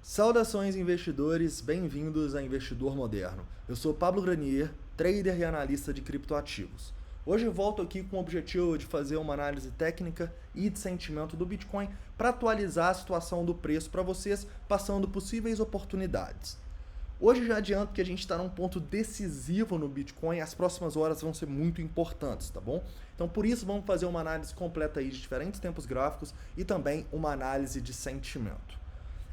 Saudações investidores, bem-vindos a Investidor Moderno. Eu sou Pablo Granier, trader e analista de criptoativos. Hoje eu volto aqui com o objetivo de fazer uma análise técnica e de sentimento do Bitcoin para atualizar a situação do preço para vocês, passando possíveis oportunidades. Hoje já adianto que a gente está num ponto decisivo no Bitcoin, as próximas horas vão ser muito importantes, tá bom? Então por isso vamos fazer uma análise completa aí de diferentes tempos gráficos e também uma análise de sentimento.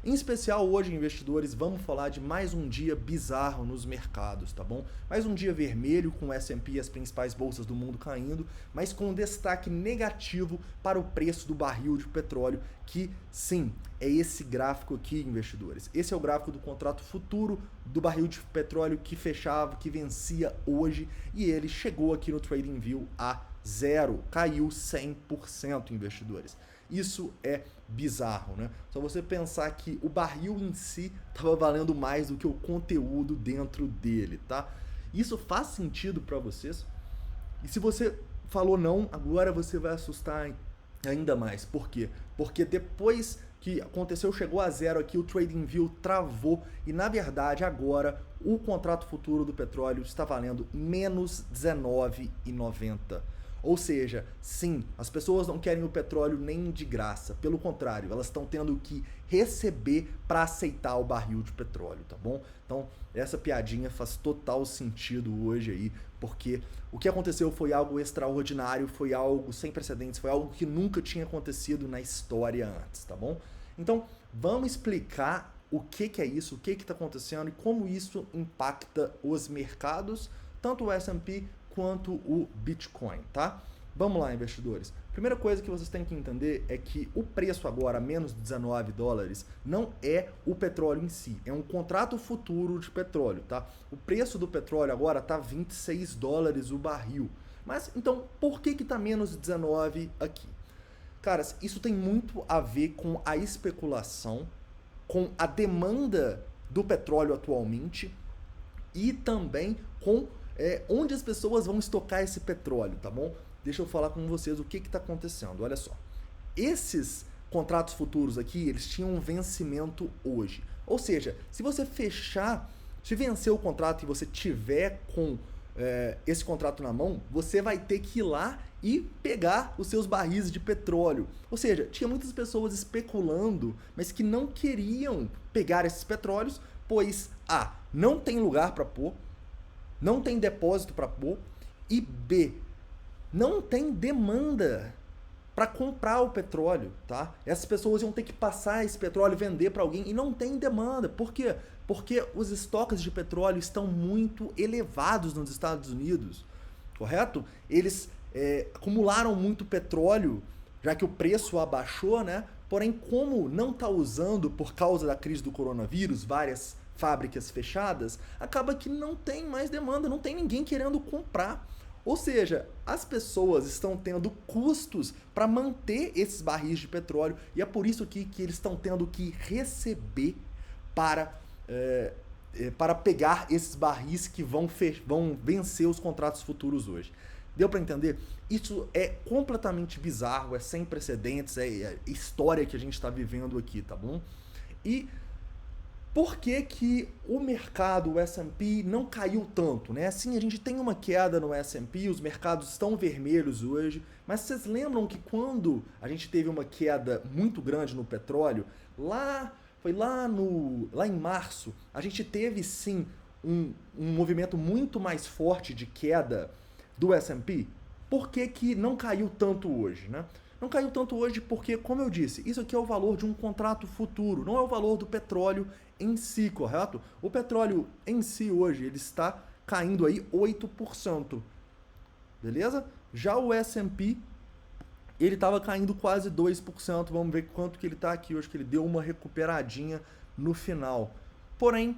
Em especial hoje, investidores, vamos falar de mais um dia bizarro nos mercados, tá bom? Mais um dia vermelho com o S&P e as principais bolsas do mundo caindo, mas com um destaque negativo para o preço do barril de petróleo, que sim, é esse gráfico aqui, investidores. Esse é o gráfico do contrato futuro do barril de petróleo que fechava, que vencia hoje, e ele chegou aqui no TradingView a zero, caiu 100%, investidores. Isso é bizarro, né? Só você pensar que o barril em si estava valendo mais do que o conteúdo dentro dele, tá? Isso faz sentido para vocês? E se você falou não, agora você vai assustar ainda mais. Por quê? Porque depois que aconteceu, chegou a zero aqui, o TradingView travou e na verdade agora o contrato futuro do petróleo está valendo menos R$19,90. Ou seja, sim, as pessoas não querem o petróleo nem de graça. Pelo contrário, elas estão tendo que receber para aceitar o barril de petróleo, tá bom? Então, essa piadinha faz total sentido hoje aí, porque o que aconteceu foi algo extraordinário, foi algo sem precedentes, foi algo que nunca tinha acontecido na história antes, tá bom? Então, vamos explicar o que é isso, o que está acontecendo e como isso impacta os mercados, tanto o S&P quanto o Bitcoin, tá? Vamos lá, investidores. Primeira coisa que vocês têm que entender é que o preço agora, menos de 19 dólares, não é o petróleo em si, é um contrato futuro de petróleo, tá? O preço do petróleo agora tá 26 dólares o barril. Mas, então, por que tá menos de 19 aqui? Caras, isso tem muito a ver com a especulação, com a demanda do petróleo atualmente e também com onde as pessoas vão estocar esse petróleo, tá bom? Deixa eu falar com vocês o que está acontecendo. Olha só, esses contratos futuros aqui, eles tinham um vencimento hoje. Ou seja, se você fechar, se vencer o contrato e você tiver com esse contrato na mão, você vai ter que ir lá e pegar os seus barris de petróleo. Ou seja, tinha muitas pessoas especulando, mas que não queriam pegar esses petróleos, pois A, não tem lugar para pôr, não tem depósito para pôr, e B, não tem demanda para comprar o petróleo, tá? Essas pessoas iam ter que passar esse petróleo, vender para alguém, e não tem demanda. Por quê? Porque os estoques de petróleo estão muito elevados nos Estados Unidos, correto? Eles acumularam muito petróleo, já que o preço abaixou, né? Porém, como não está usando por causa da crise do coronavírus, várias fábricas fechadas, acaba que não tem mais demanda, não tem ninguém querendo comprar. Ou seja, as pessoas estão tendo custos para manter esses barris de petróleo e é por isso que eles estão tendo que receber para pegar esses barris que vão vencer os contratos futuros hoje. Deu para entender? Isso é completamente bizarro, é sem precedentes, é história que a gente está vivendo aqui, tá bom? E por que o mercado, o S&P, não caiu tanto, né? Sim, a gente tem uma queda no S&P, os mercados estão vermelhos hoje, mas vocês lembram que quando a gente teve uma queda muito grande no petróleo, foi lá em março, a gente teve sim um movimento muito mais forte de queda do S&P? Por que não caiu tanto hoje, né? Não caiu tanto hoje porque, como eu disse, isso aqui é o valor de um contrato futuro, não é o valor do petróleo em si, correto? O petróleo em si hoje, ele está caindo aí 8%, beleza? Já o S&P, ele estava caindo quase 2%, vamos ver quanto que ele está aqui hoje, que ele deu uma recuperadinha no final. Porém,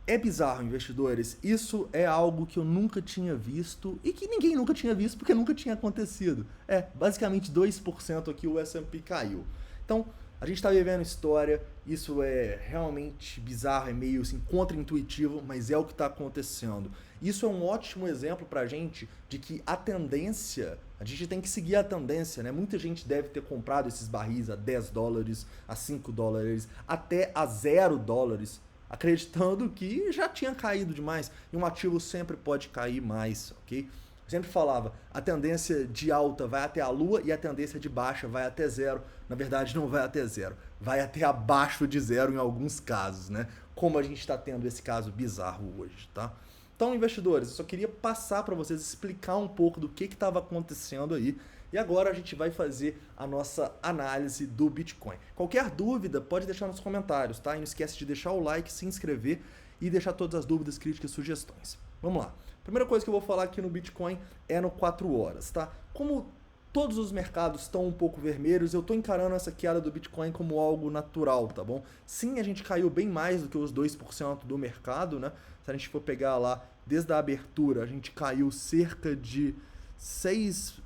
é bizarro, investidores. Isso é algo que eu nunca tinha visto e que ninguém nunca tinha visto porque nunca tinha acontecido. Basicamente 2% aqui o S&P caiu. Então, a gente está vivendo história, isso é realmente bizarro, é meio assim, contra-intuitivo, mas é o que está acontecendo. Isso é um ótimo exemplo para a gente de que a tendência A gente tem que seguir a tendência, né? Muita gente deve ter comprado esses barris a 10 dólares, a 5 dólares, até a 0 dólares, acreditando que já tinha caído demais. E um ativo sempre pode cair mais, ok? Eu sempre falava, a tendência de alta vai até a lua e a tendência de baixa vai até zero. Na verdade, não vai até zero, vai até abaixo de zero em alguns casos, né? Como a gente está tendo esse caso bizarro hoje, tá? Então, investidores, eu só queria passar para vocês, explicar um pouco do que estava acontecendo aí. E agora a gente vai fazer a nossa análise do Bitcoin. Qualquer dúvida, pode deixar nos comentários, tá? E não esquece de deixar o like, se inscrever e deixar todas as dúvidas, críticas e sugestões. Vamos lá. Primeira coisa que eu vou falar aqui no Bitcoin é no 4 horas, tá? Como todos os mercados estão um pouco vermelhos, eu estou encarando essa queda do Bitcoin como algo natural, tá bom? Sim, a gente caiu bem mais do que os 2% do mercado, né? Se a gente for pegar lá, desde a abertura, a gente caiu cerca de 6%,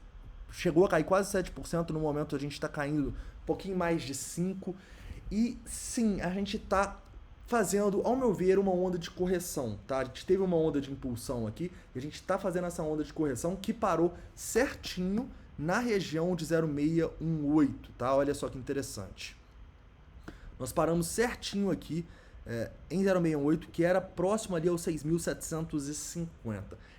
chegou a cair quase 7%, no momento a gente está caindo um pouquinho mais de 5%. E sim, a gente está fazendo, ao meu ver, uma onda de correção, tá? A gente teve uma onda de impulsão aqui, e a gente está fazendo essa onda de correção que parou certinho na região de 0,618, tá? Olha só que interessante. Nós paramos certinho aqui em 0,618, que era próximo ali aos 6.750.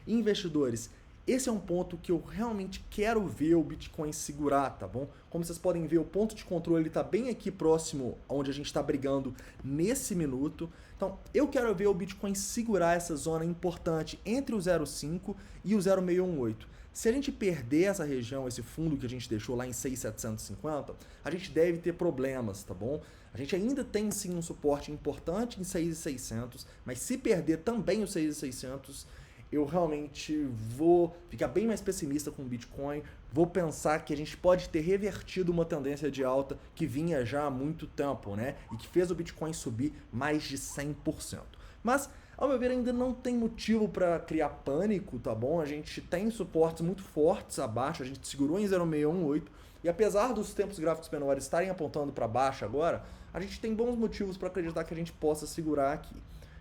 Investidores, esse é um ponto que eu realmente quero ver o Bitcoin segurar, tá bom? Como vocês podem ver, o ponto de controle está bem aqui próximo onde a gente está brigando nesse minuto. Então, eu quero ver o Bitcoin segurar essa zona importante entre o 0,5 e o 0,618. Se a gente perder essa região, esse fundo que a gente deixou lá em 6.750, a gente deve ter problemas, tá bom? A gente ainda tem sim um suporte importante em 6.600, mas se perder também o 6.600, eu realmente vou ficar bem mais pessimista com o Bitcoin, vou pensar que a gente pode ter revertido uma tendência de alta que vinha já há muito tempo, né? E que fez o Bitcoin subir mais de 100%. Mas, ao meu ver, ainda não tem motivo para criar pânico, tá bom? A gente tem suportes muito fortes abaixo, a gente segurou em 0,618, e apesar dos tempos gráficos menores estarem apontando para baixo agora, a gente tem bons motivos para acreditar que a gente possa segurar aqui.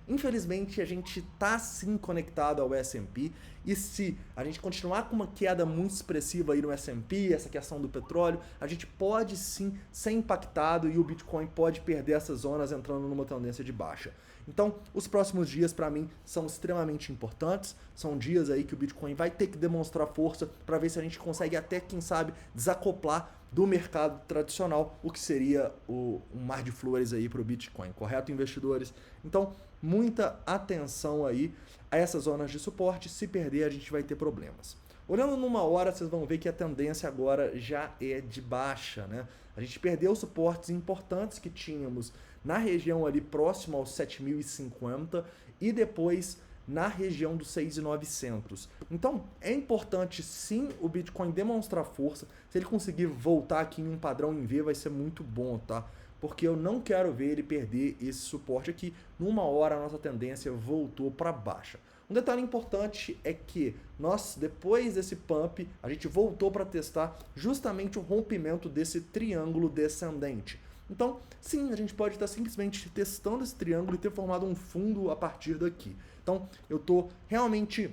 Infelizmente, a gente está sim conectado ao S&P, e se a gente continuar com uma queda muito expressiva aí no S&P, essa questão do petróleo, a gente pode sim ser impactado e o Bitcoin pode perder essas zonas entrando numa tendência de baixa. Então, os próximos dias para mim são extremamente importantes, são dias aí que o Bitcoin vai ter que demonstrar força para ver se a gente consegue até, quem sabe, desacoplar do mercado tradicional, o que seria um mar de flores aí para o Bitcoin, correto, investidores? Então, muita atenção aí a essas zonas de suporte, se perder a gente vai ter problemas. Olhando numa hora, vocês vão ver que a tendência agora já é de baixa, né? A gente perdeu suportes importantes que tínhamos na região ali próximo aos 7.050 e depois na região dos 6.900. Então, é importante sim o Bitcoin demonstrar força. Se ele conseguir voltar aqui em um padrão em V, vai ser muito bom, tá? Porque eu não quero ver ele perder esse suporte aqui. Numa hora a nossa tendência voltou para baixa. Um detalhe importante é que nós, depois desse pump, a gente voltou para testar justamente o rompimento desse triângulo descendente. Então, sim, a gente pode estar simplesmente testando esse triângulo e ter formado um fundo a partir daqui. Então, eu estou realmente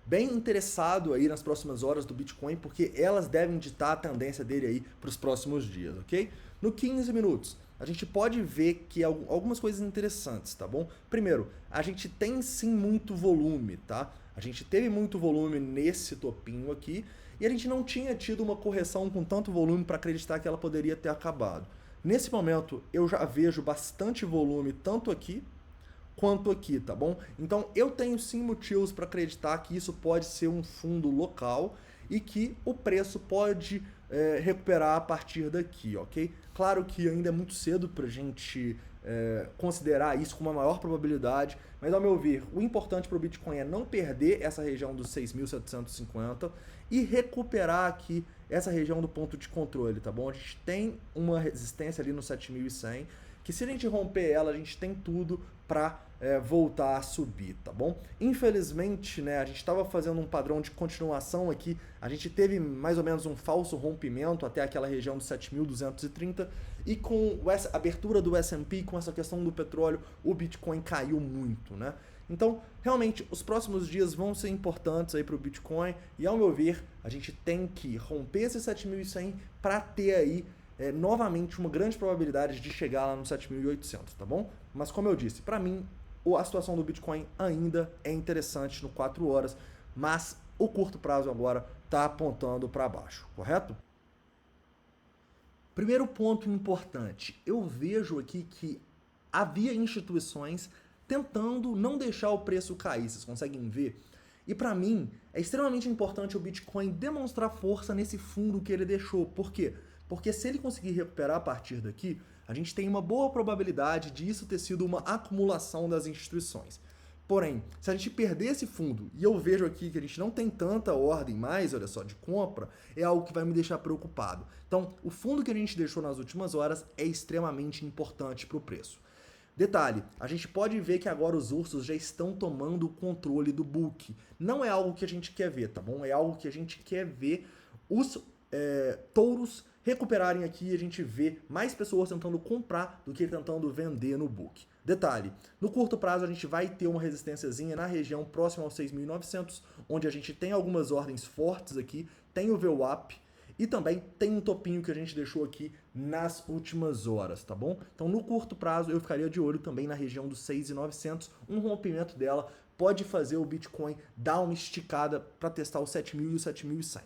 bem interessado aí nas próximas horas do Bitcoin, porque elas devem ditar a tendência dele aí para os próximos dias, ok? No 15 minutos, a gente pode ver que algumas coisas interessantes, tá bom? Primeiro, a gente tem sim muito volume, tá? A gente teve muito volume nesse topinho aqui e a gente não tinha tido uma correção com tanto volume para acreditar que ela poderia ter acabado. Nesse momento, eu já vejo bastante volume tanto aqui quanto aqui, tá bom? Então, eu tenho sim motivos para acreditar que isso pode ser um fundo local e que o preço pode recuperar a partir daqui, ok? Claro que ainda é muito cedo para a gente considerar isso com uma maior probabilidade, mas ao meu ver, o importante para o Bitcoin é não perder essa região dos 6.750 e recuperar aqui essa região do ponto de controle, tá bom? A gente tem uma resistência ali no 7.100, que se a gente romper ela, a gente tem tudo para voltar a subir, tá bom? Infelizmente, né, a gente estava fazendo um padrão de continuação aqui, a gente teve mais ou menos um falso rompimento até aquela região dos 7.230 e com a abertura do S&P, com essa questão do petróleo, o Bitcoin caiu muito, né? Então, realmente, os próximos dias vão ser importantes aí para o Bitcoin e, ao meu ver, a gente tem que romper esse 7.100 para ter aí novamente uma grande probabilidade de chegar lá no 7.800, tá bom? Mas como eu disse, para mim, a situação do Bitcoin ainda é interessante no 4 horas, mas o curto prazo agora está apontando para baixo, correto? Primeiro ponto importante, eu vejo aqui que havia instituições tentando não deixar o preço cair, vocês conseguem ver? E para mim, é extremamente importante o Bitcoin demonstrar força nesse fundo que ele deixou. Por quê? Porque se ele conseguir recuperar a partir daqui, a gente tem uma boa probabilidade de isso ter sido uma acumulação das instituições. Porém, se a gente perder esse fundo, e eu vejo aqui que a gente não tem tanta ordem mais, olha só, de compra, é algo que vai me deixar preocupado. Então, o fundo que a gente deixou nas últimas horas é extremamente importante para o preço. Detalhe, a gente pode ver que agora os ursos já estão tomando o controle do book. Não é algo que a gente quer ver, tá bom? É algo que a gente quer ver os touros recuperarem aqui e a gente vê mais pessoas tentando comprar do que tentando vender no book. Detalhe, no curto prazo a gente vai ter uma resistênciazinha na região próxima aos 6.900, onde a gente tem algumas ordens fortes aqui, tem o VWAP e também tem um topinho que a gente deixou aqui nas últimas horas, tá bom? Então no curto prazo eu ficaria de olho também na região dos 6.900, um rompimento dela pode fazer o Bitcoin dar uma esticada para testar o 7.000 e o 7.100.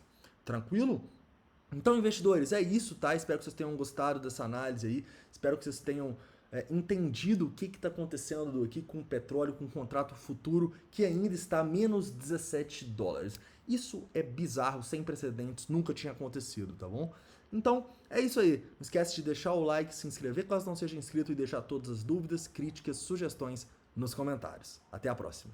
Tranquilo? Então, investidores, é isso, tá? Espero que vocês tenham gostado dessa análise aí. Espero que vocês tenham entendido o que está acontecendo aqui com o petróleo, com o contrato futuro, que ainda está a menos 17 dólares. Isso é bizarro, sem precedentes, nunca tinha acontecido, tá bom? Então, é isso aí. Não esquece de deixar o like, se inscrever caso não seja inscrito e deixar todas as dúvidas, críticas, sugestões nos comentários. Até a próxima.